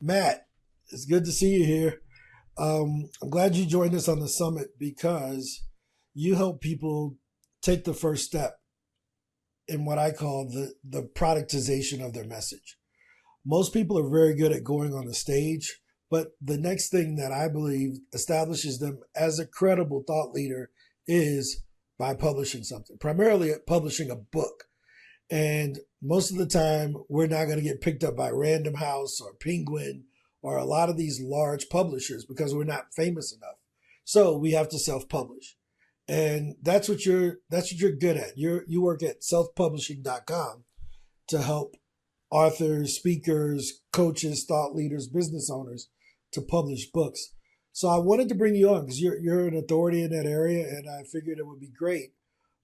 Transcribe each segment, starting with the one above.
Matt, it's good to see you here. I'm glad you joined us on the summit because you help people take the first step in what I call the productization of their message. Most people are very good at going on the stage, but the next thing that I believe establishes them as a credible thought leader is by publishing something, primarily publishing a book. And most of the time, we're not going to get picked up by Random House or Penguin or a lot of these large publishers because we're not famous enough. So we have to self-publish. And that's what you're good at. You work at selfpublishing.com to help authors, speakers, coaches, thought leaders, business owners to publish books. So I wanted to bring you on because you're an authority in that area, and I figured it would be great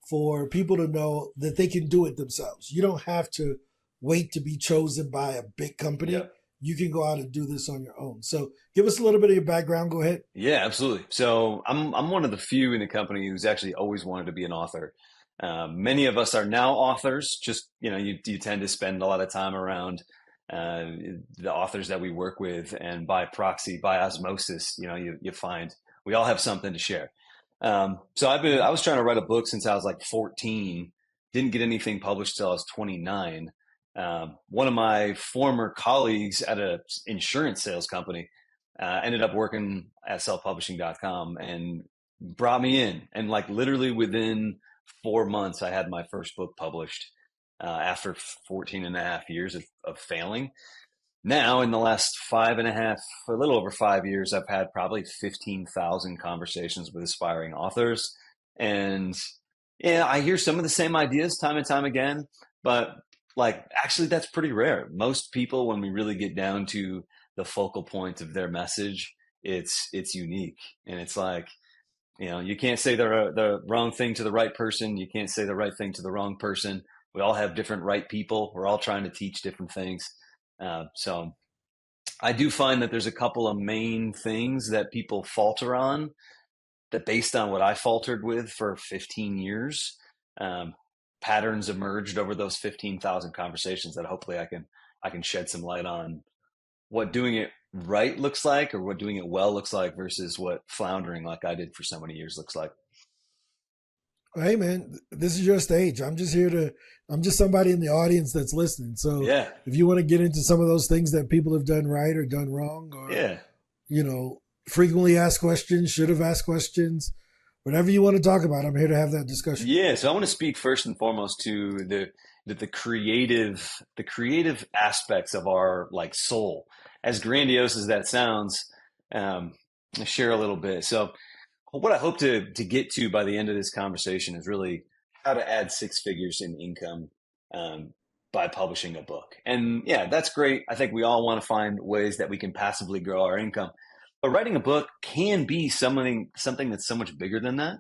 for people to know that they can do it themselves. You don't have to wait to be chosen by a big company. Yeah. You can go out and do this on your own. So give us a little bit of your background. Go ahead. Yeah, absolutely. So I'm one of the few in the company who's actually always wanted to be an author. Many of us are now authors. Just you tend to spend a lot of time around uh, the authors that we work with, and by proxy, by osmosis, you find we all have something to share. So I was trying to write a book since I was like 14. Didn't get anything published till I was 29. One of my former colleagues at an insurance sales company ended up working at selfpublishing.com and brought me in. And like literally within 4 months, I had my first book published after 14 and a half years of failing. Now, in the last five and a half, a little over 5 years, I've had probably 15,000 conversations with aspiring authors. And yeah, I hear some of the same ideas time and time again, but like actually that's pretty rare. Most people, when we really get down to the focal point of their message, it's unique. And it's like, you can't say the wrong thing to the right person. You can't say the right thing to the wrong person. We all have different right people. We're all trying to teach different things. So I do find that there's a couple of main things that people falter on that based on what I faltered with for 15 years, um, patterns emerged over those 15,000 conversations that hopefully I can shed some light on what doing it right looks like, or what doing it well looks like, versus what floundering like I did for so many years looks like. Hey man, this is your stage. I'm just somebody in the audience that's listening. So Yeah. if you want to get into some of those things that people have done right or done wrong, or, Yeah. you know, frequently asked questions, should have asked questions, whatever you want to talk about, I'm here to have that discussion. Yeah, so I want to speak first and foremost to the creative aspects of our like soul. As grandiose as that sounds, um, I'll share a little bit. So what I hope to get to by the end of this conversation is really how to add six figures in income by publishing a book. And yeah, that's great. I think we all want to find ways that we can passively grow our income. But writing a book can be something that's so much bigger than that.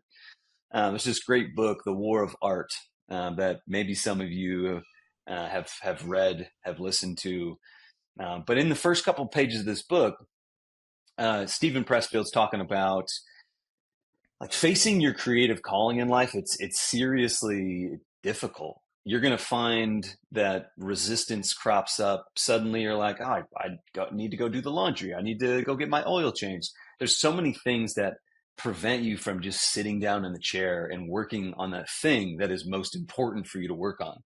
There's this great book, The War of Art, that maybe some of you have read, have listened to. But in the first couple of pages of this book, Stephen Pressfield's talking about like facing your creative calling in life. It's seriously difficult. You're going to find that resistance crops up. Suddenly you're like, oh, I need to go do the laundry. I need to go get my oil changed. There's so many things that prevent you from just sitting down in the chair and working on that thing that is most important for you to work on.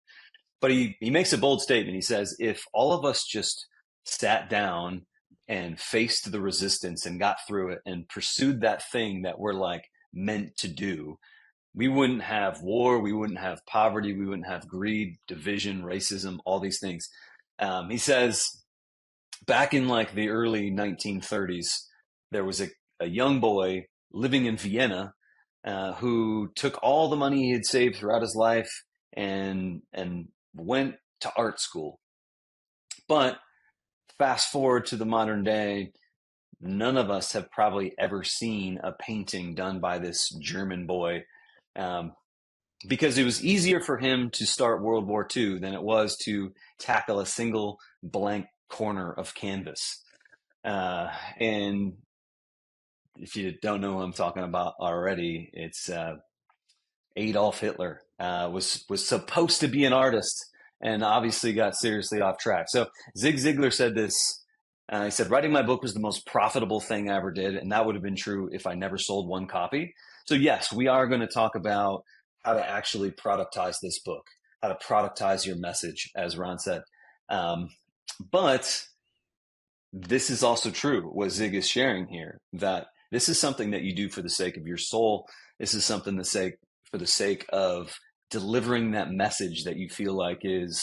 But he makes a bold statement. He says, if all of us just sat down and faced the resistance and got through it and pursued that thing that we're like meant to do, we wouldn't have war, we wouldn't have poverty, we wouldn't have greed, division, racism, all these things. He says back in like the early 1930s, there was a young boy living in Vienna who took all the money he had saved throughout his life and went to art school. But fast forward to the modern day, none of us have probably ever seen a painting done by this German boy, um, because it was easier for him to start World War II than it was to tackle a single blank corner of canvas. And if you don't know who I'm talking about already, it's Adolf Hitler was supposed to be an artist and obviously got seriously off track. So Zig Ziglar said this He said, writing my book was the most profitable thing I ever did. And that would have been true if I never sold one copy. So yes, we are going to talk about how to actually productize this book, how to productize your message, as Ron said. But this is also true, what Zig is sharing here, that this is something that you do for the sake of your soul. This is something for the sake of delivering that message that you feel like is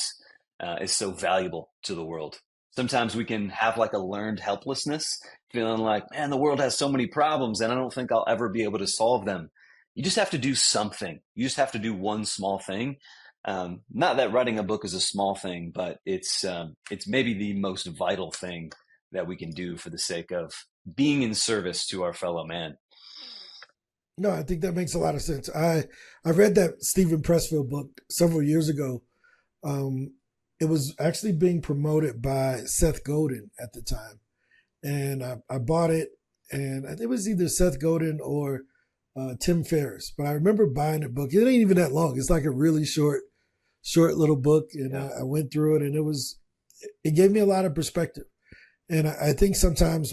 so valuable to the world. Sometimes we can have like a learned helplessness, feeling like, man, the world has so many problems and I don't think I'll ever be able to solve them. You just have to do something. You just have to do one small thing. Not that writing a book is a small thing, but it's maybe the most vital thing that we can do for the sake of being in service to our fellow man. No, I think that makes a lot of sense. I read that Stephen Pressfield book several years ago. It was actually being promoted by Seth Godin at the time, and I bought it, and it was either Seth Godin or Tim Ferriss. But I remember buying the book. It ain't even that long. It's like a really short little book, and I went through it, and it gave me a lot of perspective. And I think sometimes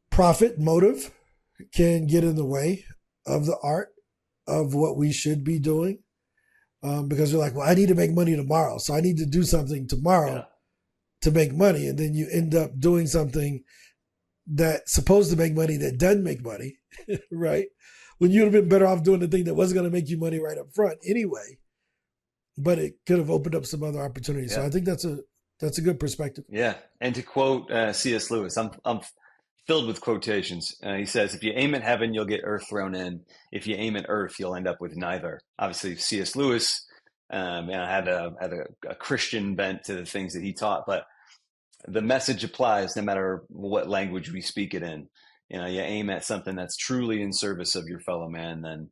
profit motive can get in the way of the art of what we should be doing. Because we're like, well, I need to make money tomorrow. So I need to do something tomorrow to make money. And then you end up doing something that's supposed to make money that doesn't make money, right? When you'd have been better off doing the thing that wasn't going to make you money right up front anyway. But it could have opened up some other opportunities. So I think that's a good perspective. Yeah. And to quote C.S. Lewis, I'm filled with quotations. He says, if you aim at heaven, you'll get earth thrown in. If you aim at earth, you'll end up with neither. Obviously, C.S. Lewis had a Christian bent to the things that he taught, but the message applies no matter what language we speak it in. You aim at something that's truly in service of your fellow man, then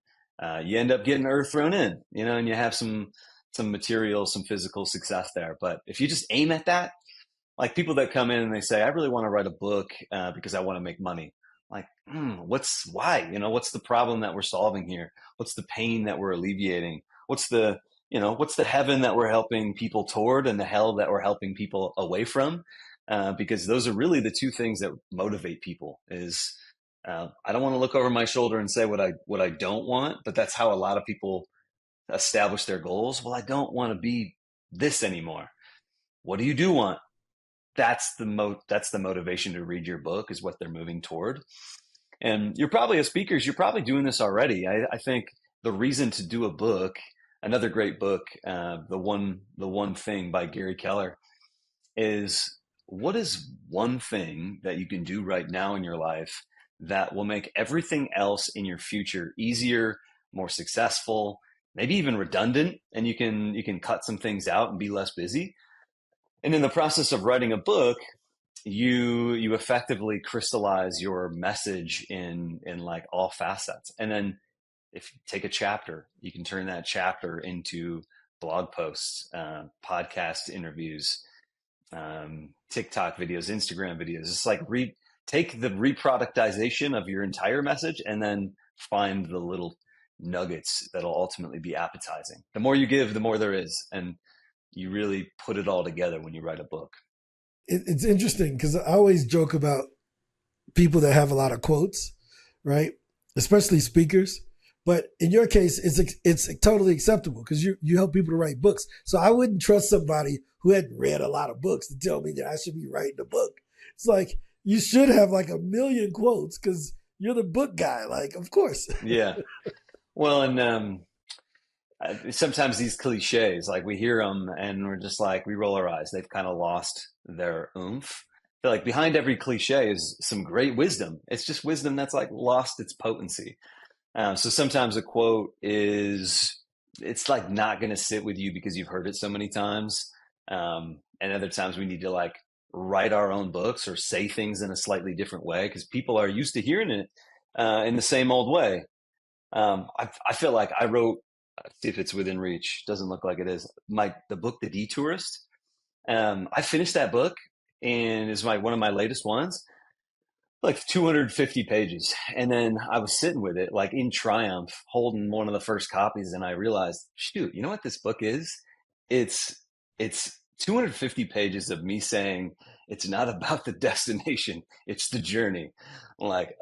you end up getting earth thrown in, and you have some material, some physical success there. But if you just aim at that, like people that come in and they say, I really want to write a book because I want to make money. Like, why? What's the problem that we're solving here? What's the pain that we're alleviating? What's the heaven that we're helping people toward and the hell that we're helping people away from? Because those are really the two things that motivate people is I don't want to look over my shoulder and say what I don't want, but that's how a lot of people establish their goals. Well, I don't want to be this anymore. What do you want? That's the motivation to read your book is what they're moving toward. And you're probably, as speakers, you're probably doing this already. I think the reason to do a book, another great book, the one thing by Gary Keller, is what is one thing that you can do right now in your life that will make everything else in your future easier, more successful, maybe even redundant, and you can cut some things out and be less busy. And in the process of writing a book, you effectively crystallize your message in like all facets. And then if you take a chapter, you can turn that chapter into blog posts, podcast interviews, TikTok videos, Instagram videos. It's like take the reproductization of your entire message and then find the little nuggets that'll ultimately be appetizing. The more you give, the more there is. And you really put it all together when you write a book. It's interesting because I always joke about people that have a lot of quotes, right? Especially speakers. But in your case, it's totally acceptable because you help people to write books. So I wouldn't trust somebody who hadn't read a lot of books to tell me that I should be writing a book. It's like you should have like 1 million quotes because you're the book guy. Like, of course. Yeah. Well, and sometimes these cliches, like we hear them and we're just like, we roll our eyes. They've kind of lost their oomph. I feel like behind every cliche is some great wisdom. It's just wisdom that's like lost its potency. So sometimes a quote it's like not going to sit with you because you've heard it so many times. And other times we need to like write our own books or say things in a slightly different way because people are used to hearing it in the same old way. I feel like I wrote, see if it's within reach. Doesn't look like it is. The book, The Detourist. I finished that book and it's one of my latest ones, like 250 pages. And then I was sitting with it like in triumph, holding one of the first copies. And I realized, shoot, you know what this book is? It's 250 pages of me saying It's not about the destination; it's the journey. Like,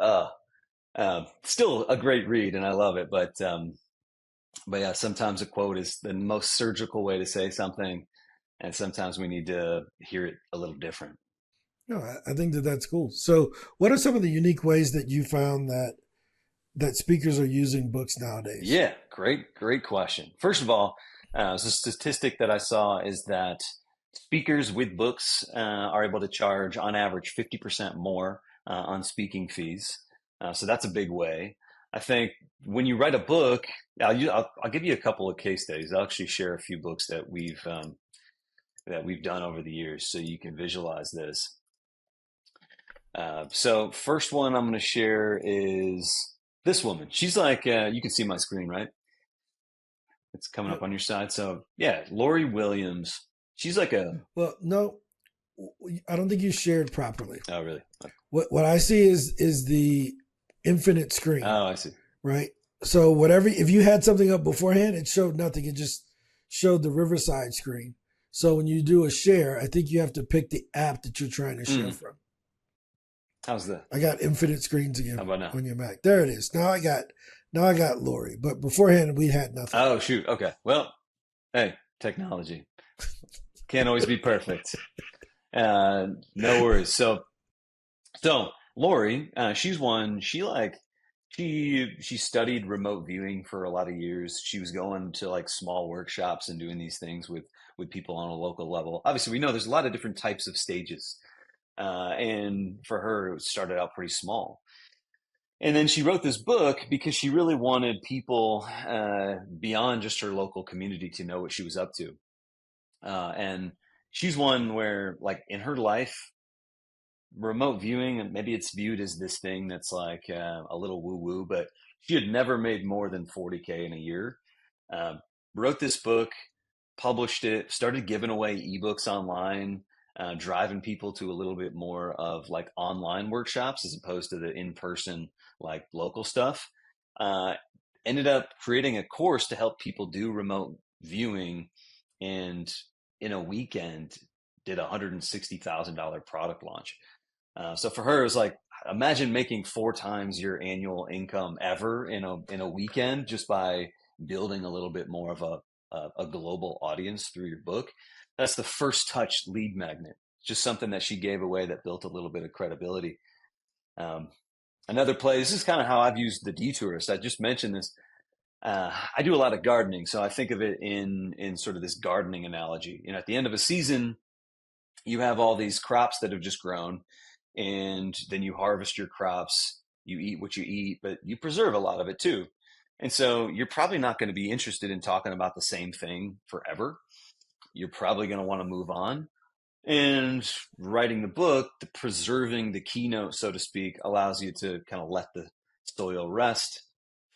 still a great read, and I love it. But yeah, sometimes a quote is the most surgical way to say something, and sometimes we need to hear it a little different. No, I think that that's cool. So, what are some of the unique ways that you found that speakers are using books nowadays? Yeah, great question. First of all, so a statistic that I saw is that speakers with books are able to charge on average 50% more on speaking fees. So that's a big way. I think when you write a book, I'll give you a couple of case studies. I'll actually share a few books that we've done over the years, so you can visualize this. So first one I'm going to share is this woman. She's like, you can see my screen, right? It's coming up Yep. on your side. So yeah, Lori Williams. She's like a, Well, no, I don't think you shared properly. oh really? What I see is the infinite screen, Oh, I see. right? So whatever, if you had something up beforehand, it showed nothing. It just showed the Riverside screen. So when you do a share, I think you have to pick the app that you're trying to share Mm, from. how's the, I got infinite screens how again about now? on your Mac. There it is. Now I got Lori, but beforehand we had nothing. Oh, shoot. Okay. Well, hey, technology can't always be perfect. No worries. So Lori, she's one. She studied remote viewing for a lot of years. She was going to like small workshops and doing these things with people on a local level. Obviously, we know there's a lot of different types of stages, and for her, it started out pretty small. And then she wrote this book because she really wanted people beyond just her local community to know what she was up to. And she's one where, like, in her life, remote viewing, and maybe it's viewed as this thing that's like a little woo woo, but she had never made more than 40K in a year. Uh, Wrote this book, published it, started giving away ebooks online, driving people to a little bit more of like online workshops as opposed to the in person, like local stuff. Uh, Ended up creating a course to help people do remote viewing, and in a weekend, did a $160,000 product launch. So for her, it was like, imagine making 4 times your annual income ever in a weekend just by building a little bit more of a global audience through your book. That's the first touch lead magnet. Just something that she gave away that built a little bit of credibility. Um, Another play. This is kind of how I've used the detourist. I just mentioned this. I do a lot of gardening, so I think of it in sort of this gardening analogy. You know, at the end of a season, you have all these crops that have just grown, and then you harvest your crops. You eat what you eat, but you preserve a lot of it too. And so you're probably not going to be interested in talking about the same thing forever. You're probably going to want to move on. And writing the book, the preserving the keynote, so to speak, allows you to kind of let the soil rest,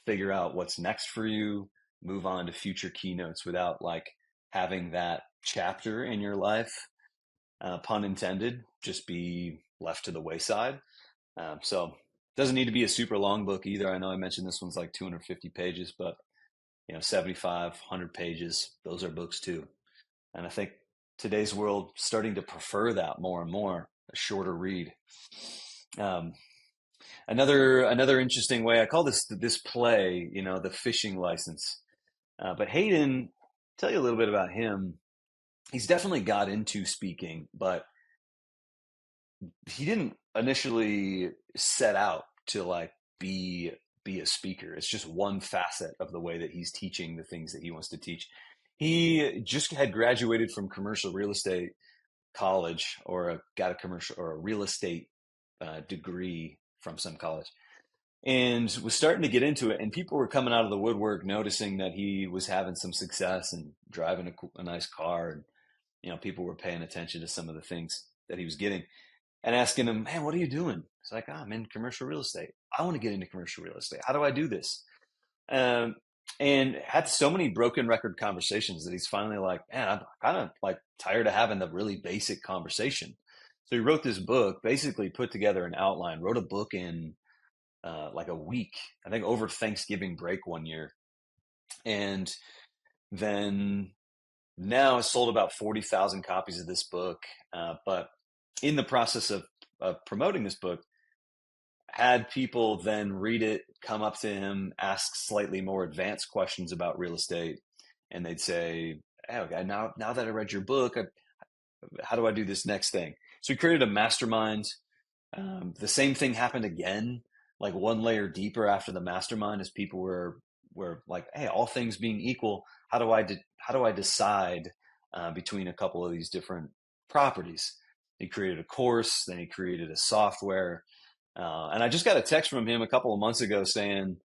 figure out what's next for you, move on to future keynotes without like having that chapter in your life, pun intended, just be left to the wayside. So it doesn't need to be a super long book either. I know I mentioned this one's like 250 pages, but 75, 100 pages, those are books too. And I think today's world starting to prefer that more and more, a shorter read. Um, another interesting way, I call this play, the fishing license. But Hayden, tell you a little bit about him. He's definitely got into speaking, but he didn't initially set out to like be a speaker. It's just one facet of the way that he's teaching the things that he wants to teach. He just had graduated from commercial real estate college, or got a commercial or a real estate degree from some college, and was starting to get into it. And people were coming out of the woodwork noticing that he was having some success and driving a nice car, and people were paying attention to some of the things that he was getting and asking him, "Man, what are you doing?" It's like, I'm in commercial real estate. I want to get into commercial real estate. How do I do this? Um, and had so many broken record conversations that he's finally like, man, I'm kind of like tired of having the really basic conversation. So he wrote this book, basically put together an outline, wrote a book in like a week, I think over Thanksgiving break one year. And then now has sold about 40,000 copies of this book. But in the process of promoting this book, had people then read it, come up to him, ask slightly more advanced questions about real estate, and they'd say, "Hey, okay, now that I read your book, how do I do this next thing?" So we created a mastermind. The same thing happened again, like one layer deeper after the mastermind, as people were like, "Hey, all things being equal, how do I decide between a couple of these different properties?" He created a course, then he created a software, and I just got a text from him a couple of months ago saying,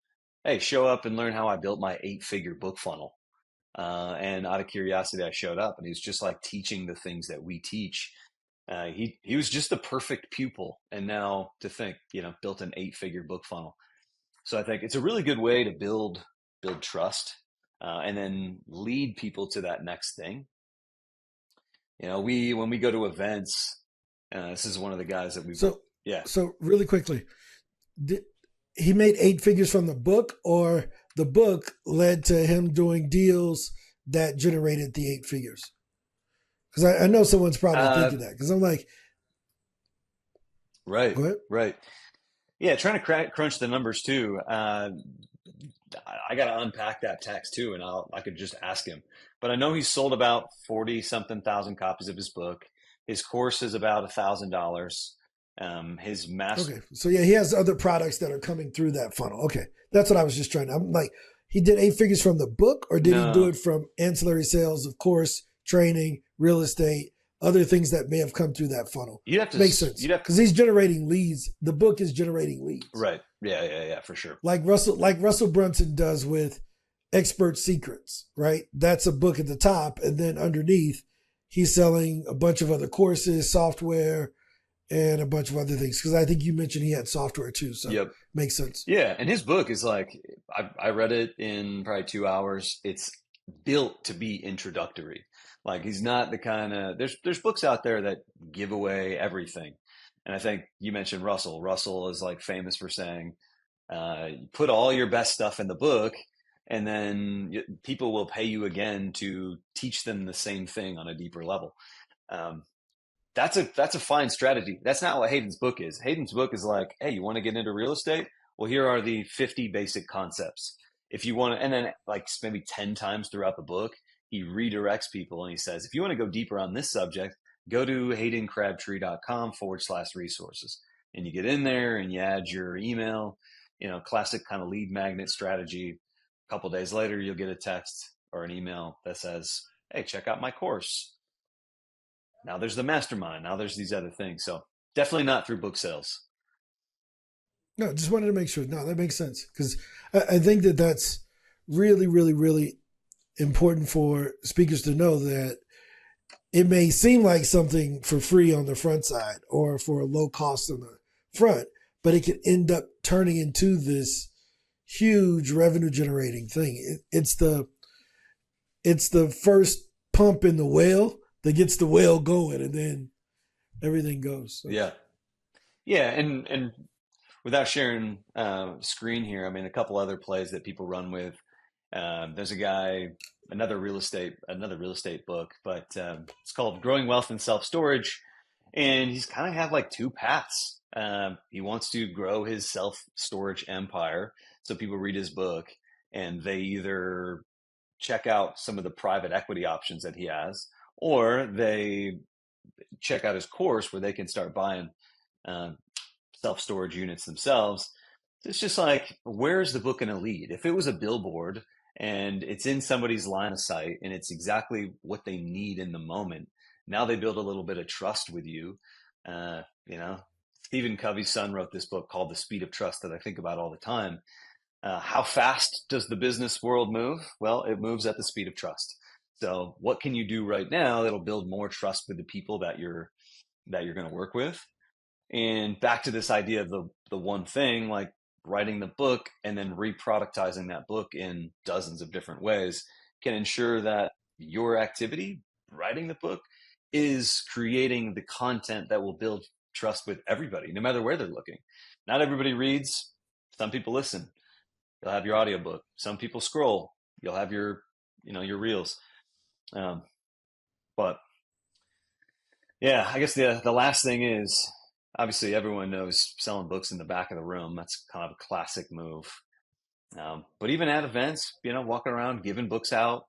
"Hey, show up and learn how I built my 8-figure book funnel." And out of curiosity, I showed up, and he was just like teaching the things that we teach. He was just the perfect pupil, and now to think, built an 8-figure book funnel. So I think it's a really good way to build trust, and then lead people to that next thing. We when we go to events, this is one of the guys that we've So, yeah. so really quickly, did, he made 8 figures from the book, or the book led to him doing deals that generated the 8 figures? Because I know someone's probably Uh, thinking that. Because I'm like, right, go ahead. right. Yeah, trying to crunch the numbers too. I got to unpack that text too, and I could just ask him. But I know he's sold about 40 something thousand copies of his book. His course is about $1,000. His master, Okay, so yeah, he has other products that are coming through that funnel. Okay, that's what I was just trying to. I'm like, he did 8 figures from the book, or did he do no, it from ancillary sales, of course, training, real estate, other things that may have come through that funnel? Makes sense you'd have, because he's generating leads. The book is generating leads, right. Yeah, yeah, yeah, for sure. like Russell Brunson does with Expert Secrets. Right, that's a book at the top, and then underneath, he's selling a bunch of other courses, software, and a bunch of other things. Because I think you mentioned he had software too, so Yep. makes sense. Yeah, and his book is like I read it in probably 2 hours. It's built to be introductory. Like he's not the kind of there's books out there that give away everything, and I think you mentioned Russell. Russell is like famous for saying, "Put all your best stuff in the book, and then people will pay you again to teach them the same thing on a deeper level." Um, that's a fine strategy. That's not what Hayden's book is. Hayden's book is like, "Hey, you want to get into real estate? Well, here are the 50 basic concepts. If you want to," and then like maybe 10 times throughout the book, he redirects people and he says, "If you want to go deeper on this subject, go to haydencrabtree.com/resources." And you get in there and you add your email, classic kind of lead magnet strategy. A couple days later, you'll get a text or an email that says, "Hey, check out my course. Now there's the mastermind. Now there's these other things." So definitely not through book sales. No, just wanted to make sure. No, that makes sense because I think that that's really, really, really important for speakers to know that it may seem like something for free on the front side or for a low cost on the front, but it can end up turning into this huge revenue generating thing. It's the first pump in the whale that gets the whale going, and then everything goes. So. Yeah. Yeah. And without sharing screen here, I mean, a couple other plays that people run with. There's a guy, another real estate book, but it's called Growing Wealth and Self Storage. And he's kind of have like two paths. He wants to grow his self storage empire. So people read his book and they either check out some of the private equity options that he has, or they check out his course where they can start buying uh, self storage units themselves. It's just like, where's the book going to lead? If it was a billboard and it's in somebody's line of sight and it's exactly what they need in the moment, now they build a little bit of trust with you. Uh, you know, Stephen Covey's son wrote this book called The Speed of Trust that I think about all the time. How fast does the business world move? Well, it moves at the speed of trust. So, what can you do right now that'll build more trust with the people that you're going to work with? And back to this idea of the one thing, like writing the book and then reproductizing that book in dozens of different ways can ensure that your activity, writing the book, is creating the content that will build trust with everybody, no matter where they're looking. Not everybody reads. Some people listen. You'll have your audiobook. Some people scroll. You'll have your reels. Um, but Yeah, I guess the last thing is obviously everyone knows selling books in the back of the room. That's kind of a classic move. But even at events, walking around giving books out,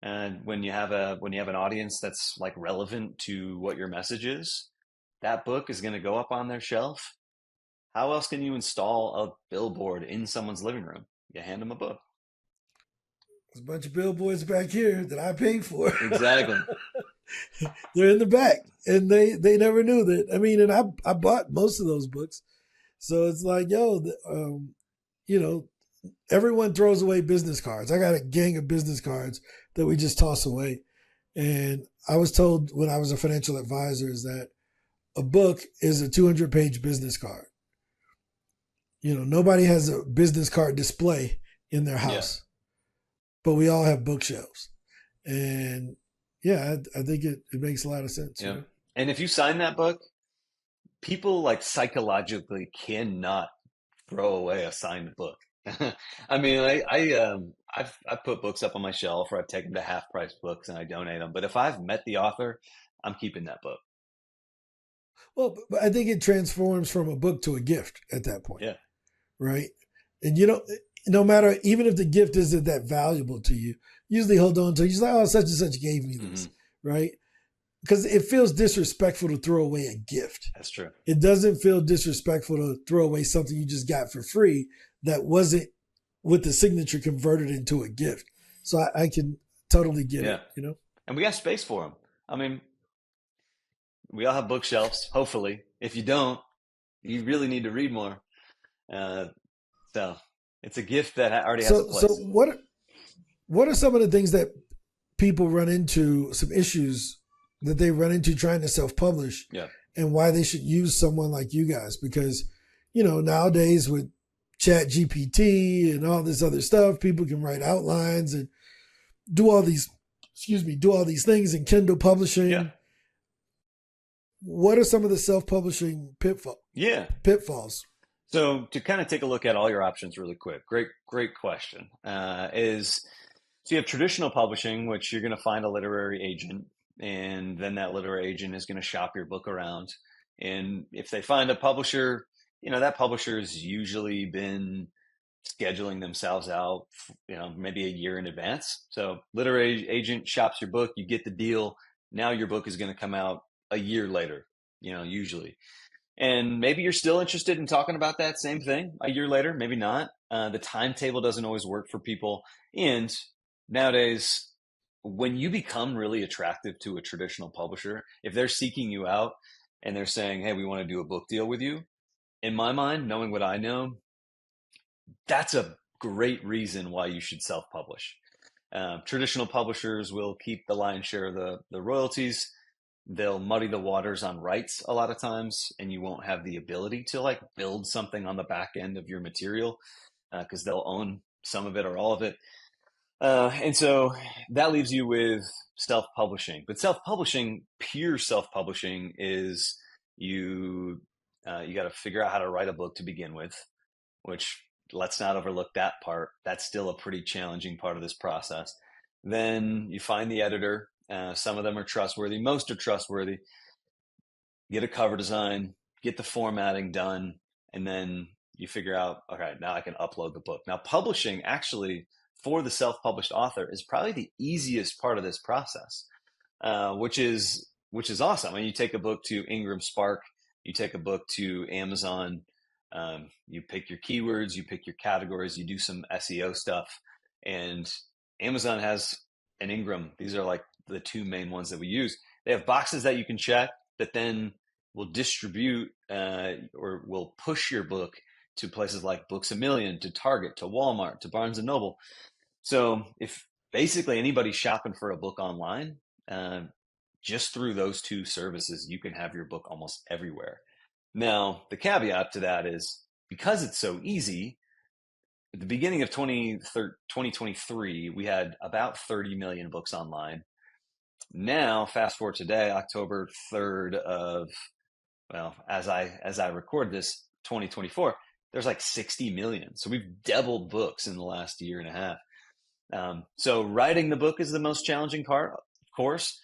and when you have an audience that's like relevant to what your message is, that book is going to go up on their shelf. How else can you install a billboard in someone's living room? You hand them a book. There's a bunch of billboards back here that I paid for. Exactly. They're in the back, and they never knew that. I mean, and I bought most of those books, so it's like, yo, you know, everyone throws away business cards. I got a gang of business cards that we just toss away. And I was told when I was a financial advisor is that a book is a 200-page business card. Nobody has a business card display in their Yeah. house, but we all have bookshelves. And yeah, I think it makes a lot of sense. Yeah. And if you sign that book, people like psychologically cannot throw away a signed book. I mean, I've put books up on my shelf, or I've taken to half price books and I donate them. But if I've met the author, I'm keeping that book. Well, but I think it transforms from a book to a gift at that point. Yeah. Right. And no matter, even if the gift isn't that valuable to you, usually hold on to it. You're like, oh, such and such gave me this. Right. Because it feels disrespectful to throw away a gift. That's true. It doesn't feel disrespectful to throw away something you just got for free that wasn't with the signature converted into a gift. So I can totally get Yeah. it. And we got space for them. I mean, we all have bookshelves, hopefully. If you don't, you really need to read more. So it's a gift that already has a place. So what are some of the things that people run into, some issues that they run into trying to self-publish, Yeah. and why they should use someone like you guys? Because, nowadays with Chat GPT and all this other stuff, people can write outlines and do all these things in Kindle publishing. Yeah. What are some of the self-publishing pitfalls? So to kind of take a look at all your options really quick, great question. So you have traditional publishing, which you're going to find a literary agent, and then that literary agent is going to shop your book around. And if they find a publisher, that publisher has usually been scheduling themselves out, maybe a year in advance. So literary agent shops your book, you get the deal. Now your book is going to come out a year later, usually. And maybe you're still interested in talking about that same thing a year later, maybe not. The timetable doesn't always work for people. And nowadays, when you become really attractive to a traditional publisher, if they're seeking you out and they're saying, hey, we want to do a book deal with you, in my mind, knowing what I know, that's a great reason why you should self-publish. Traditional publishers will keep the lion's share of the royalties. They'll muddy the waters on rights a lot of times, and you won't have the ability to like build something on the back end of your material because they'll own some of it or all of it. And so that leaves you with self-publishing. But pure self-publishing is you got to figure out how to write a book to begin with, which let's not overlook that part. That's still a pretty challenging part of this process. Then you find the editor. Some of them are trustworthy. Most are trustworthy. Get a cover design, get the formatting done, and then you figure out, okay, now I can upload the book. Now, publishing actually for the self-published author is probably the easiest part of this process, which is awesome. I mean, you take a book to Ingram Spark, you take a book to Amazon, you pick your keywords, you pick your categories, you do some SEO stuff, and Amazon has an Ingram. These are like the two main ones that we use. They have boxes that you can check that then will distribute or will push your book to places like Books A Million, to Target, to Walmart, to Barnes and Noble. So if basically anybody's shopping for a book online, just through those two services, you can have your book almost everywhere. Now, the caveat to that is because it's so easy, at the beginning of 2023, we had about 30 million books online. Now, fast forward today, October 3rd of, well, as I record this, 2024, there's like 60 million. So we've doubled books in the last year and a half. So writing the book is the most challenging part, of course.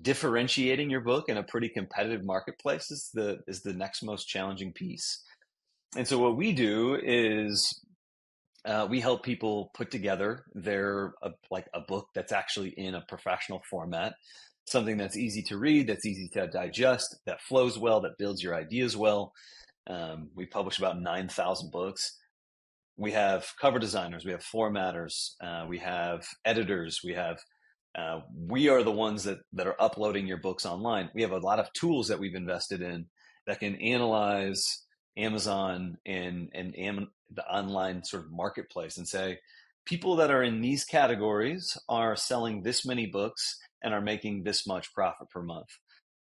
differentiating your book in a pretty competitive marketplace is the next most challenging piece. And so what we do is we help people put together like a book that's actually in a professional format, something that's easy to read, that's easy to digest, that flows well, that builds your ideas well. We publish about 9,000 books. We have cover designers, we have formatters, we have editors, we are the ones that are uploading your books online. We have a lot of tools that we've invested in that can analyze Amazon and the online sort of marketplace and say, people that are in these categories are selling this many books and are making this much profit per month.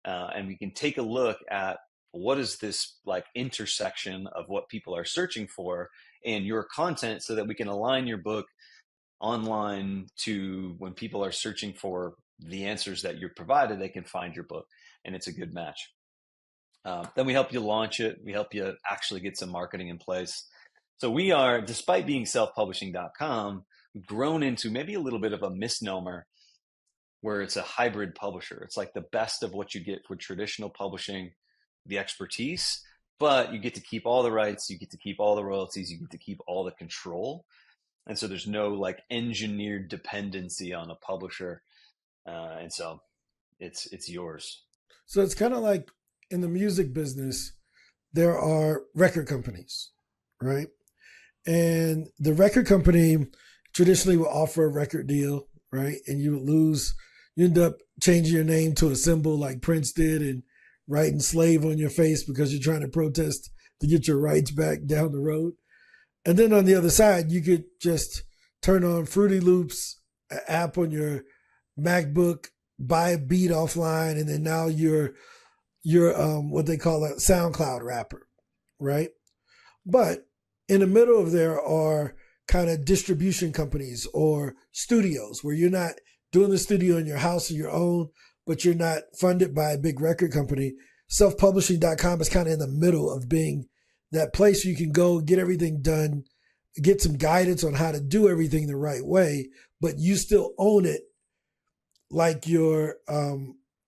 And we can take a look at what is this like intersection of what people are searching for and your content so that we can align your book online to when people are searching for the answers that you're provided, they can find your book and it's a good match. Then we help you launch it. We help you actually get some marketing in place. So we are, despite being self-publishing.com, grown into maybe a little bit of a misnomer where it's a hybrid publisher. It's like the best of what you get for traditional publishing, the expertise, but you get to keep all the rights, you get to keep all the royalties, you get to keep all the control. And so there's no like engineered dependency on a publisher. And so it's yours. So it's kind of like in the music business, there are record companies, right? And the record company traditionally will offer a record deal, right? And you would lose, you end up changing your name to a symbol like Prince did and writing slave on your face because you're trying to protest to get your rights back down the road. And then on the other side, you could just turn on Fruity Loops, an app on your MacBook, buy a beat offline, and then now you're what they call a SoundCloud rapper, right? But in the middle of there are kind of distribution companies or studios where you're not doing the studio in your house of your own, but you're not funded by a big record company. Self-publishing.com is kind of in the middle of being that place you can go get everything done, get some guidance on how to do everything the right way, but you still own it like you're a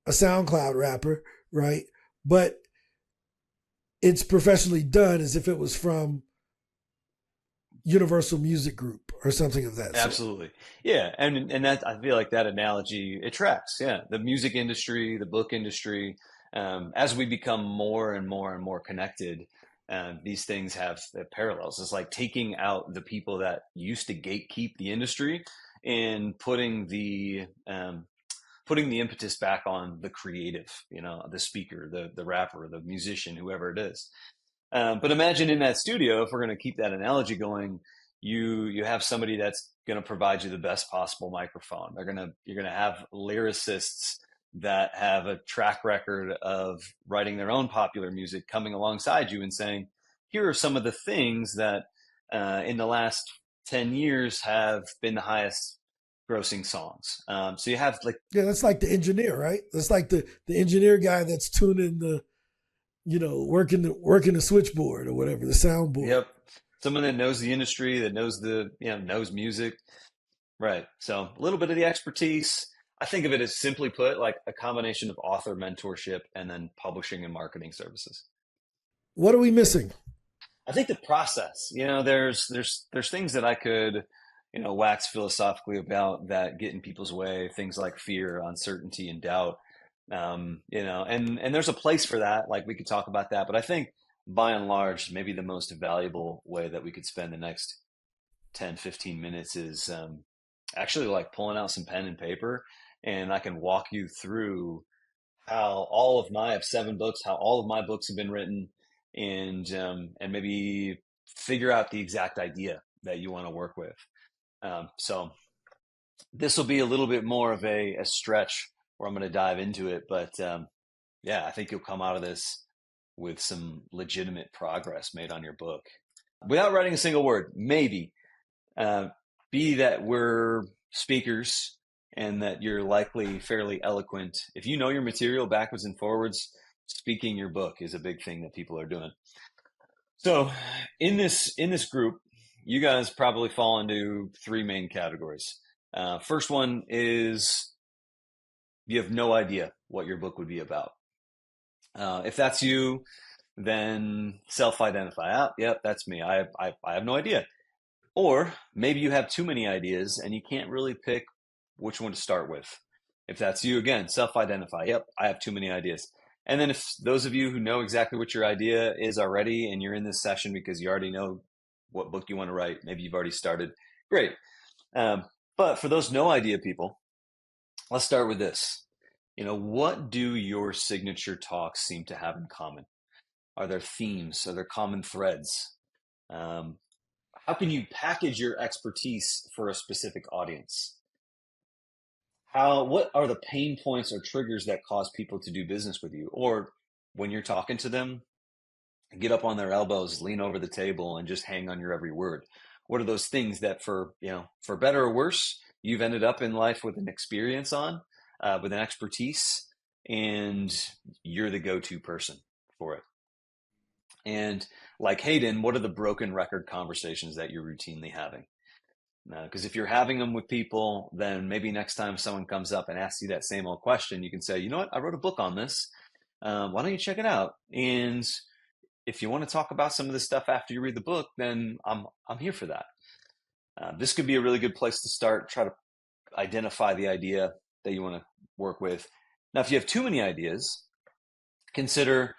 SoundCloud rapper, right? But it's professionally done as if it was from Universal Music Group or something of that sort. Absolutely. Yeah. And that, I feel like that analogy, it tracks. Yeah. The music industry, the book industry, as we become more and more and more connected, these things have parallels. It's like taking out the people that used to gatekeep the industry and putting the impetus back on the creative, the speaker, the rapper, the musician, whoever it is. But imagine in that studio, if we're going to keep that analogy going, you have somebody that's going to provide you the best possible microphone. You're going to have lyricists that have a track record of writing their own popular music coming alongside you and saying, here are some of the things that in the last 10 years have been the highest grossing songs. So you have like, yeah, that's like the engineer, right? That's like the engineer guy that's tuning the, working the switchboard or whatever, the soundboard. yep, someone that knows the industry, that knows knows music. Right. So a little bit of the expertise. I think of it as simply put, like a combination of author mentorship and then publishing and marketing services. What are we missing? I think the process, there's things that I could, wax philosophically about that get in people's way, things like fear, uncertainty, and doubt. And there's a place for that. Like we could talk about that, but I think by and large, maybe the most valuable way that we could spend the next 10, 15 minutes is actually like pulling out some pen and paper, and I can walk you through how I have 7 books, how all of my books have been written, and maybe figure out the exact idea that you want to work with. So this will be a little bit more of a stretch where I'm going to dive into it, but yeah, I think you'll come out of this with some legitimate progress made on your book without writing a single word. Maybe be that we're speakers and that you're likely fairly eloquent. If you know your material backwards and forwards, speaking your book is a big thing that people are doing. So in this group, you guys probably fall into 3 main categories. First one is you have no idea what your book would be about. If that's you, then self-identify. Yep, that's me. I have no idea. Or maybe you have too many ideas and you can't really pick which one to start with. If that's you, again, self-identify. Yep, I have too many ideas. And then if those of you who know exactly what your idea is already and you're in this session because you already know what book you want to write, maybe you've already started, great. Um, but for those no idea people, let's start with this. What do your signature talks seem to have in common? Are there themes? Are there common threads? Um, how can you package your expertise for a specific audience? What are the pain points or triggers that cause people to do business with you? Or when you're talking to them, get up on their elbows, lean over the table, and just hang on your every word. What are those things that for better or worse, you've ended up in life with an experience on, with an expertise, and you're the go-to person for it. And like Hayden, what are the broken record conversations that you're routinely having? Because if you're having them with people, then maybe next time someone comes up and asks you that same old question, you can say, you know what, I wrote a book on this. Why don't you check it out? And if you want to talk about some of this stuff after you read the book, then I'm here for that. This could be a really good place to start. Try to identify the idea that you want to work with. Now, if you have too many ideas, consider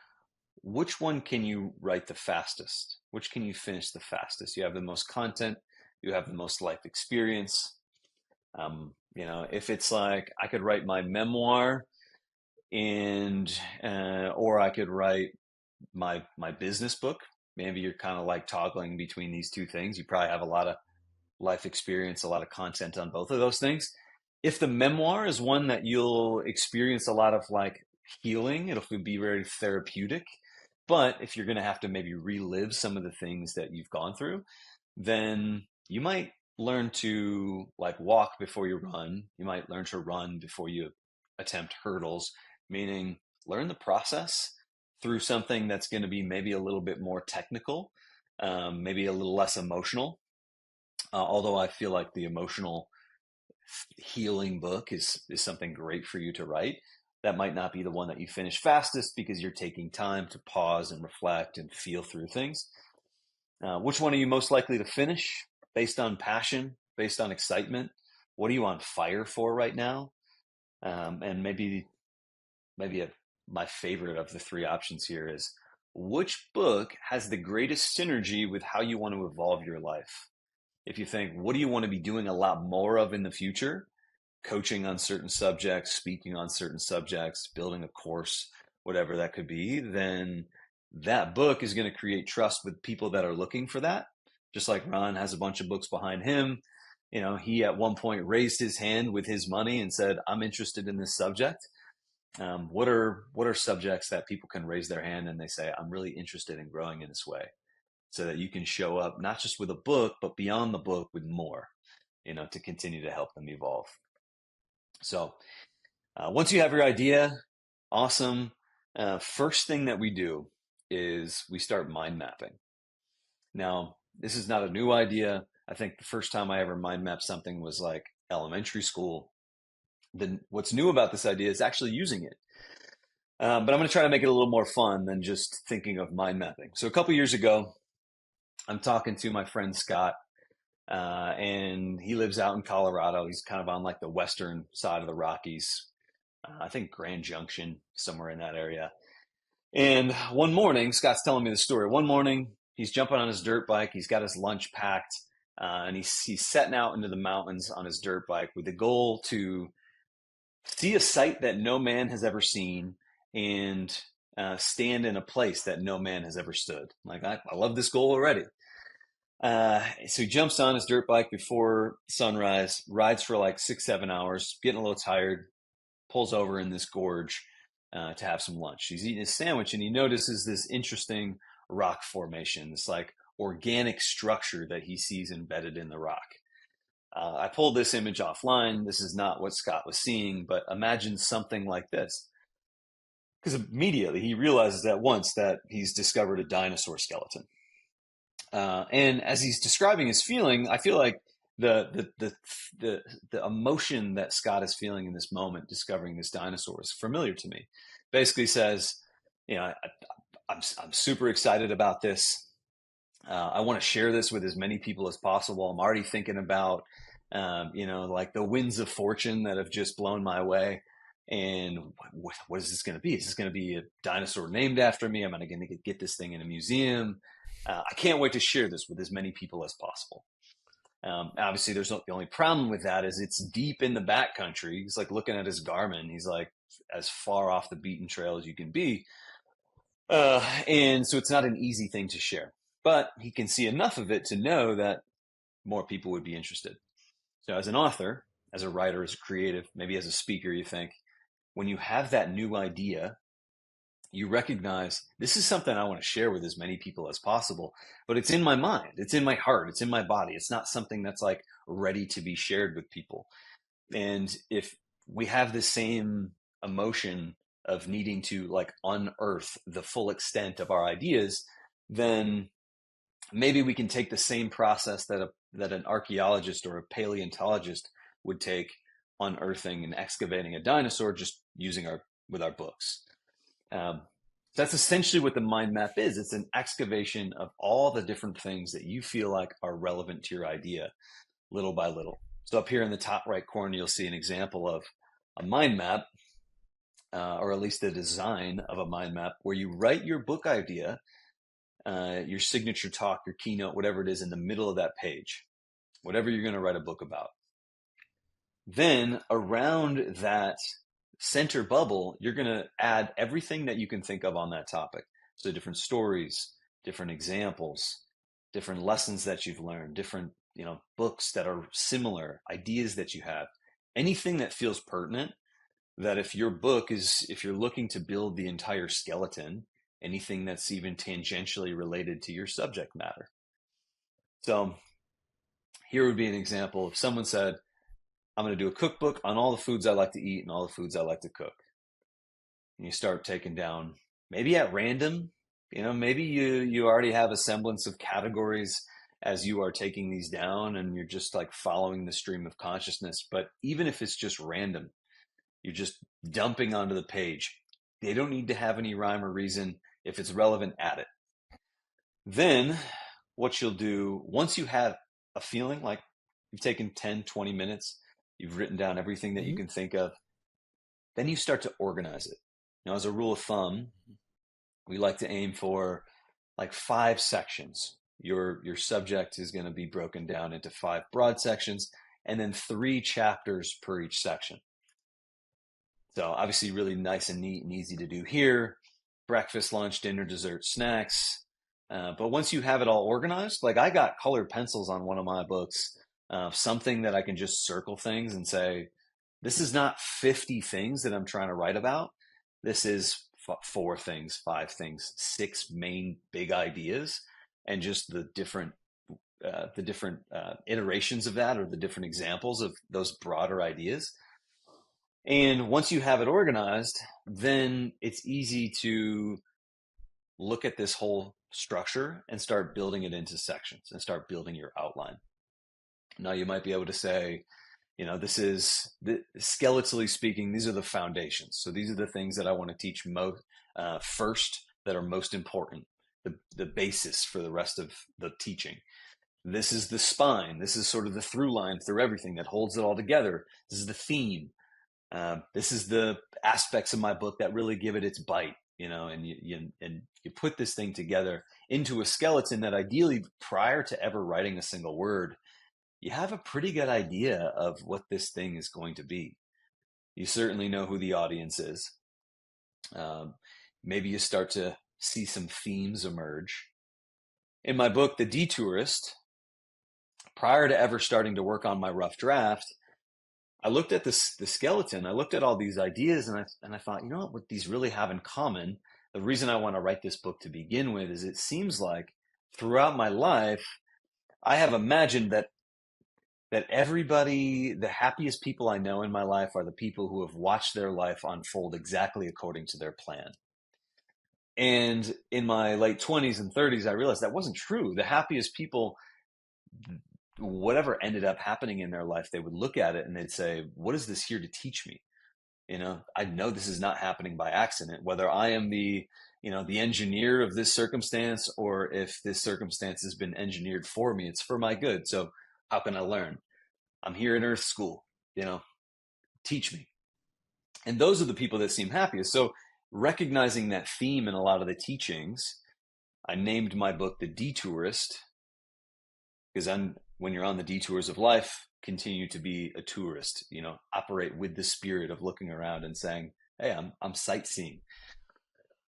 which one can you write the fastest? Which can you finish the fastest? You have the most content, you have the most life experience. If it's like I could write my memoir and or I could write my business book. Maybe you're kind of like toggling between these two things. You probably have a lot of life experience, a lot of content on both of those things. If the memoir is one that you'll experience a lot of like healing, it'll be very therapeutic. But if you're going to have to maybe relive some of the things that you've gone through, then you might learn to like walk before you run. You might learn to run before you attempt hurdles, meaning learn the process through something that's going to be maybe a little bit more technical, maybe a little less emotional. Although I feel like the emotional healing book is something great for you to write. That might not be the one that you finish fastest because you're taking time to pause and reflect and feel through things. Which one are you most likely to finish based on passion, based on excitement? What are you on fire for right now? And maybe my favorite of the three options here is which book has the greatest synergy with how you want to evolve your life? If you think, what do you want to be doing a lot more of in the future? Coaching on certain subjects, speaking on certain subjects, building a course, whatever that could be, then that book is going to create trust with people that are looking for that. Just like Ron has a bunch of books behind him. He at one point raised his hand with his money and said, I'm interested in this subject. What are subjects that people can raise their hand and they say, I'm really interested in growing in this way, so that you can show up not just with a book, but beyond the book with more, to continue to help them evolve. So once you have your idea, awesome. First thing that we do is we start mind mapping. Now, this is not a new idea. I think the first time I ever mind mapped something was like elementary school. Then what's new about this idea is actually using it. But I'm going to try to make it a little more fun than just thinking of mind mapping. So a couple years ago, I'm talking to my friend Scott, and he lives out in Colorado. He's kind of on like the western side of the Rockies. I think Grand Junction, somewhere in that area. And one morning, Scott's telling me the story. One morning, he's jumping on his dirt bike. He's got his lunch packed, and he's setting out into the mountains on his dirt bike with the goal to see a sight that no man has ever seen and stand in a place that no man has ever stood. Like, I love this goal already. So he jumps on his dirt bike before sunrise, rides for like 6-7 hours, getting a little tired, pulls over in this gorge to have some lunch. He's eating his sandwich and he notices this interesting rock formation, this like organic structure that he sees embedded in the rock. I pulled this image offline. This is not what Scott was seeing, but imagine something like this. Because immediately he realizes at once that he's discovered a dinosaur skeleton. And as he's describing his feeling, I feel like the the the emotion that Scott is feeling in this moment, discovering this dinosaur, is familiar to me. Basically says, you know, I'm super excited about this. I want to share this with as many people as possible. I'm already thinking about, like the winds of fortune that have just blown my way. And what is this going to be? Is this going to be a dinosaur named after me? Am I going to get this thing in a museum? I can't wait to share this with as many people as possible. Obviously, the only problem with that is it's deep in the backcountry. He's like looking at his Garmin. He's like as far off the beaten trail as you can be. And so it's not an easy thing to share, but he can see enough of it to know that more people would be interested. So as an author, as a writer, as a creative, maybe as a speaker, you think when you have that new idea, you recognize this is something I want to share with as many people as possible, but it's in my mind, it's in my heart, it's in my body. It's not something that's like ready to be shared with people. And if we have the same emotion of needing to like unearth the full extent of our ideas, then maybe we can take the same process that an archaeologist or a paleontologist would take unearthing and excavating a dinosaur, just using our books. Um, that's essentially what the mind map is. It's an excavation of all the different things that you feel like are relevant to your idea, little by little. So up here in the top right corner, you'll see an example of a mind map, or at least the design of a mind map, where you write your book idea, your signature talk, your keynote, whatever it is, in the middle of that page, whatever you're going to write a book about. Then around that center bubble, you're going to add everything that you can think of on that topic. So different stories, different examples, different lessons that you've learned, different books that are similar, ideas that you have, anything that feels pertinent. That if you're looking to build the entire skeleton, anything that's even tangentially related to your subject matter. So here would be an example. If someone said, I'm going to do a cookbook on all the foods I like to eat and all the foods I like to cook. And you start taking down, maybe at random, maybe you already have a semblance of categories as you are taking these down, and you're just like following the stream of consciousness. But even if it's just random, you're just dumping onto the page. They don't need to have any rhyme or reason. If it's relevant, add it. Then what you'll do, once you have a feeling like you've taken 10, 20 minutes, you've written down everything that you can think of, then you start to organize it. Now, as a rule of thumb, we like to aim for like 5 sections. Your subject is going to be broken down into 5 broad sections, and then 3 chapters per each section. So obviously really nice and neat and easy to do here. Breakfast, lunch, dinner, dessert, snacks. But once you have it all organized, like I got colored pencils on one of my books, something that I can just circle things and say, this is not 50 things that I'm trying to write about. This is 4 things, 5 things, 6 main big ideas, and just the different iterations of that, or the different examples of those broader ideas. And once you have it organized, then it's easy to look at this whole structure and start building it into sections and start building your outline. Now you might be able to say, this is, skeletally speaking, these are the foundations. So these are the things that I want to teach first, that are most important, the basis for the rest of the teaching. This is the spine. This is sort of the through line through everything that holds it all together. This is the theme. This is the aspects of my book that really give it its bite, and you put this thing together into a skeleton that ideally, prior to ever writing a single word, you have a pretty good idea of what this thing is going to be. You certainly know who the audience is. Maybe you start to see some themes emerge. In my book, The Detourist, prior to ever starting to work on my rough draft, I looked at the skeleton. I looked at all these ideas, and I thought, what these really have in common? The reason I want to write this book to begin with is it seems like throughout my life, I have imagined that everybody, the happiest people I know in my life, are the people who have watched their life unfold exactly according to their plan. And in my late 20s and 30s, I realized that wasn't true. The happiest people, whatever ended up happening in their life, they would look at it and they'd say, what is this here to teach me? I know this is not happening by accident, whether I am the engineer of this circumstance, or if this circumstance has been engineered for me, it's for my good. So how can I learn? I'm here in earth school, teach me. And those are the people that seem happiest. So recognizing that theme in a lot of the teachings, I named my book The Detourist, because when you're on the detours of life, continue to be a tourist, operate with the spirit of looking around and saying, hey, I'm sightseeing.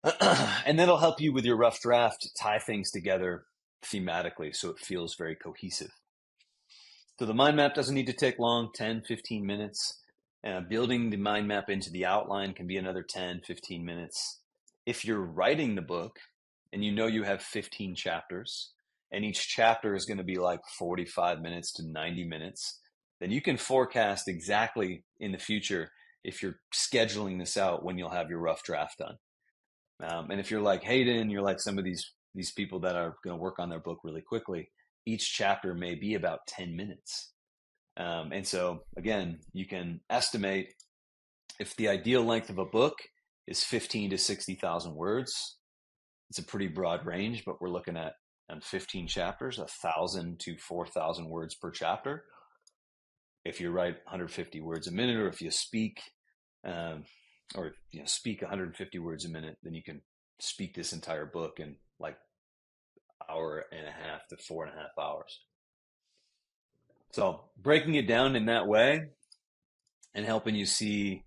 And that'll help you with your rough draft, tie things together thematically so it feels very cohesive. So the mind map doesn't need to take long, 10, 15 minutes. Building the mind map into the outline can be another 10, 15 minutes. If you're writing the book and you have 15 chapters, and each chapter is going to be like 45 minutes to 90 minutes, then you can forecast exactly in the future, if you're scheduling this out, when you'll have your rough draft done. And if you're like Hayden, you're like some of these people that are going to work on their book really quickly, each chapter may be about 10 minutes. And so again, you can estimate if the ideal length of a book is 15 to 60,000 words. It's a pretty broad range, but we're looking at 15 chapters, 1,000 to 4,000 words per chapter. If you write 150 words a minute, or if you speak, speak 150 words a minute, then you can speak this entire book in like hour and a half to 4.5 hours. So breaking it down in that way and helping you see,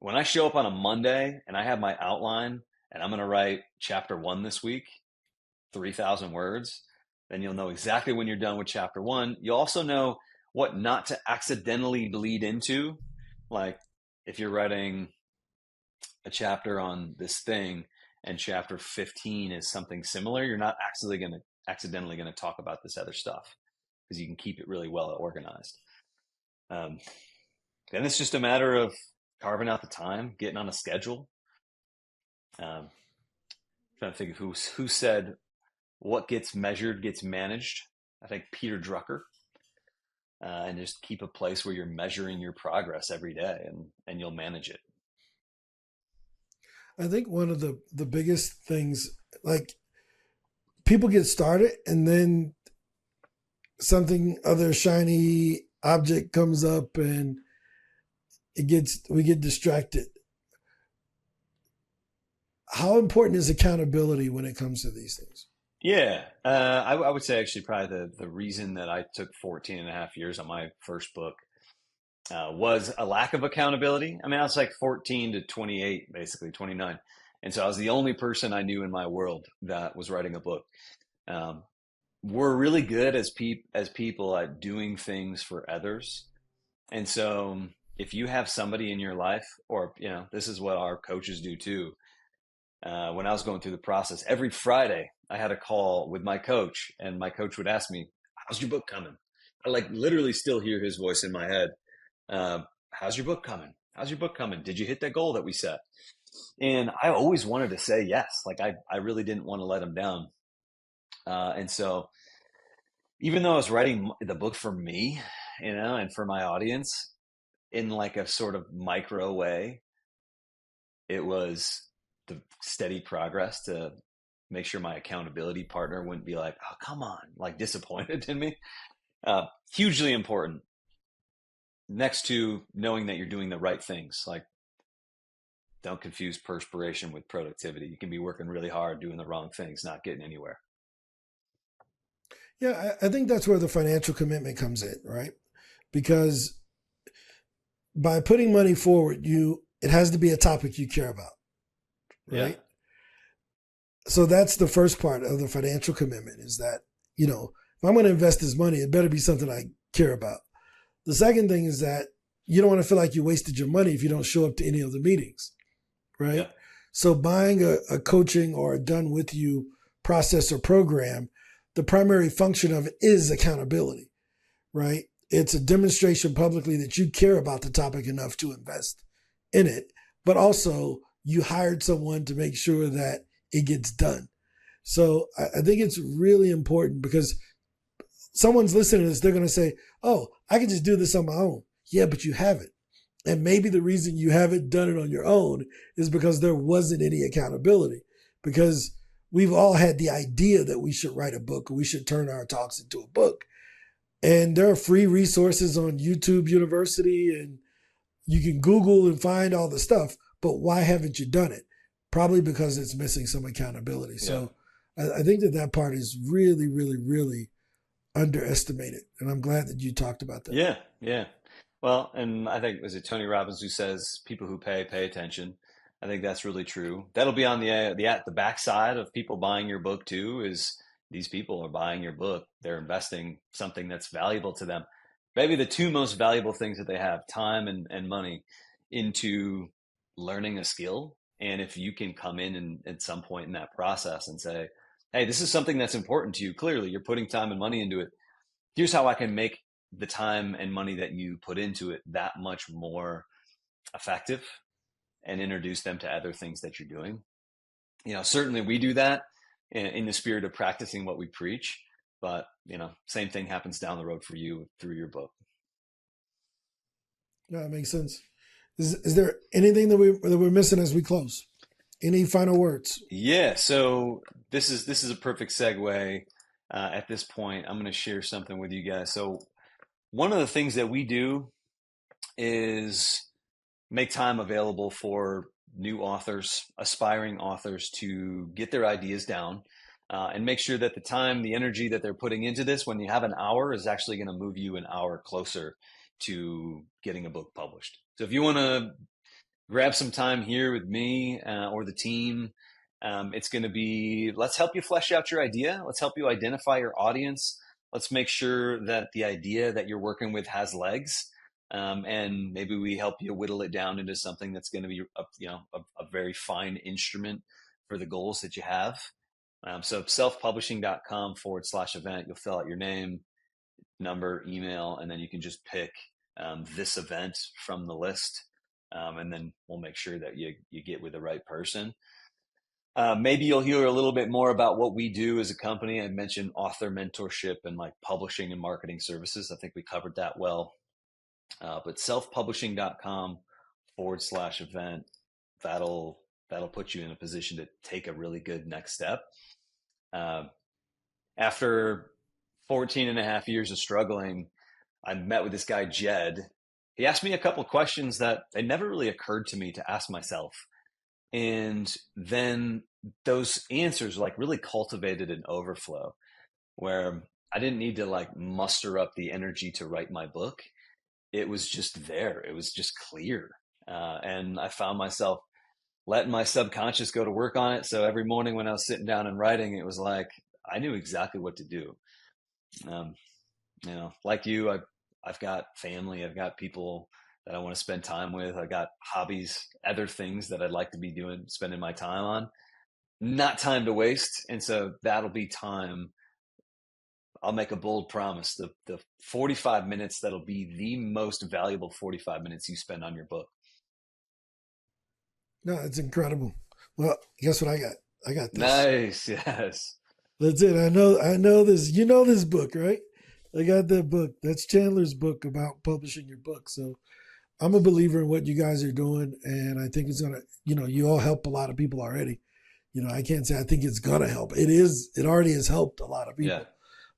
when I show up on a Monday and I have my outline and I'm going to write chapter 1 this week, 3,000 words, then you'll know exactly when you're done with chapter 1. You'll also know what not to accidentally bleed into. Like if you're writing a chapter on this thing and chapter 15 is something similar, you're not accidentally going to talk about this other stuff, because you can keep it really well organized. Then it's just a matter of carving out the time, getting on a schedule. Trying to think of who said, what gets measured gets managed. I think Peter Drucker. And just keep a place where you're measuring your progress every day, and you'll manage it. I think one of the biggest things, like, people get started and then something other shiny object comes up and we get distracted. How important is accountability when it comes to these things? Yeah, I would say actually probably the reason that I took 14 and a half years on my first book was a lack of accountability. I mean, I was like 14 to 28, basically 29. And so I was the only person I knew in my world that was writing a book. We're really good as people at doing things for others. And so if you have somebody in your life, or, this is what our coaches do too. When I was going through the process, every Friday I had a call with my coach, and my coach would ask me, how's your book coming? I literally still hear his voice in my head. How's your book coming? How's your book coming? Did you hit that goal that we set? And I always wanted to say yes. I really didn't want to let him down. And so even though I was writing the book for me, and for my audience in like a sort of micro way, it was the steady progress to make sure my accountability partner wouldn't be like, oh, come on, like disappointed in me. Hugely important. Next to knowing that you're doing the right things. Like, don't confuse perspiration with productivity. You can be working really hard doing the wrong things, not getting anywhere. Yeah, I think that's where the financial commitment comes in, right? Because by putting money forward, it has to be a topic you care about, right? Yeah. So that's the first part of the financial commitment, is that, if I'm going to invest this money, it better be something I care about. The second thing is that you don't want to feel like you wasted your money if you don't show up to any of the meetings, right? Yeah. So buying a coaching or a done with you process or program, the primary function of it is accountability, right? It's a demonstration publicly that you care about the topic enough to invest in it, but also you hired someone to make sure that it gets done. So I think it's really important, because someone's listening to this, they're going to say, oh, I can just do this on my own. Yeah, but you haven't. And maybe the reason you haven't done it on your own is because there wasn't any accountability. Because we've all had the idea that we should write a book or we should turn our talks into a book. And there are free resources on YouTube University, and you can Google and find all the stuff. But why haven't you done it? Probably because it's missing some accountability. Yeah. So I think that part is really, really, really underestimated. And I'm glad that you talked about that. Yeah, yeah. Well, and I think, was it Tony Robbins who says people who pay attention? I think that's really true. That'll be on the backside of people buying your book too, is these people are buying your book. They're investing something that's valuable to them. Maybe the two most valuable things that they have, time and money, into learning a skill. And if you can come in and at some point in that process and say, hey, this is something that's important to you. Clearly, you're putting time and money into it. Here's how I can make the time and money that you put into it that much more effective, and introduce them to other things that you're doing. Certainly we do that in the spirit of practicing what we preach, but same thing happens down the road for you through your book. Yeah, that makes sense. Is there anything that we're missing as we close? Any final words? Yeah. So this is a perfect segue. At this point, I'm going to share something with you guys. So one of the things that we do is make time available for new authors, aspiring authors, to get their ideas down and make sure that the time, the energy that they're putting into this, when you have an hour, is actually going to move you an hour closer to getting a book published. So if you want to grab some time here with me or the team, it's going to be, let's help you flesh out your idea. Let's help you identify your audience. Let's make sure that the idea that you're working with has legs. And maybe we help you whittle it down into something that's going to be a very fine instrument for the goals that you have. So selfpublishing.com/event, you'll fill out your name, number, email, and then you can just pick this event from the list. And then we'll make sure that you get with the right person. Maybe you'll hear a little bit more about what we do as a company. I mentioned author mentorship and like publishing and marketing services. I think we covered that well. But selfpublishing.com/event, that'll put you in a position to take a really good next step. After 14 and a half years of struggling, I met with this guy, Jed. He asked me a couple of questions that they never really occurred to me to ask myself. And then those answers like really cultivated an overflow where I didn't need to like muster up the energy to write my book. It was just there. It was just clear. And I found myself letting my subconscious go to work on it. So every morning when I was sitting down and writing, it was like, I knew exactly what to do. Like you, I've got family, I've got people that I want to spend time with. I got hobbies, other things that I'd like to be doing, spending my time on, not time to waste. And so that'll be time. I'll make a bold promise. The 45 minutes, that'll be the most valuable 45 minutes you spend on your book. No, it's incredible. Well, guess what I got? I got this. Nice. Yes. That's it. I know this. You know this book, right? I got that book. That's Chandler's book about publishing your book. So I'm a believer in what you guys are doing. And I think it's going to, you all help a lot of people already. I can't say I think it's going to help. It already has helped a lot of people. Yeah.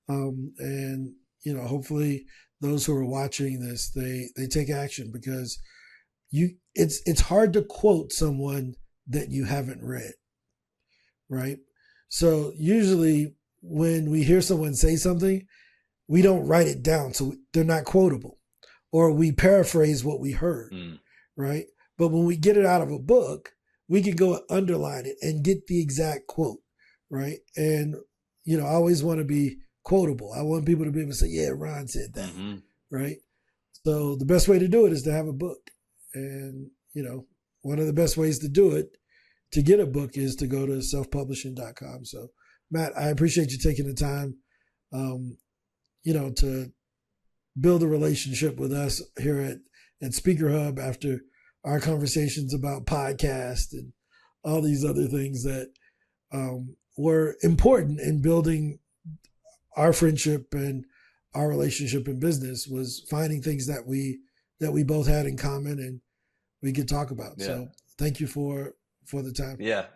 And hopefully those who are watching this, they take action, because it's hard to quote someone that you haven't read, right? So usually when we hear someone say something, we don't write it down, so they're not quotable, or we paraphrase what we heard, right? But when we get it out of a book, we can go and underline it and get the exact quote, right? And I always want to be quotable. I want people to be able to say, yeah, Ron said that, right? So the best way to do it is to have a book. And, one of the best ways to do it, to get a book, is to go to selfpublishing.com. So, Matt, I appreciate you taking the time, to build a relationship with us here at Speaker Hub after our conversations about podcast and all these other things that were important in building our friendship and our relationship in business was finding things that we both had in common and we could talk about. Yeah. So thank you for the time. Yeah.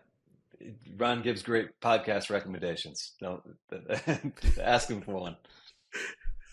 Ron gives great podcast recommendations. Don't ask him for one.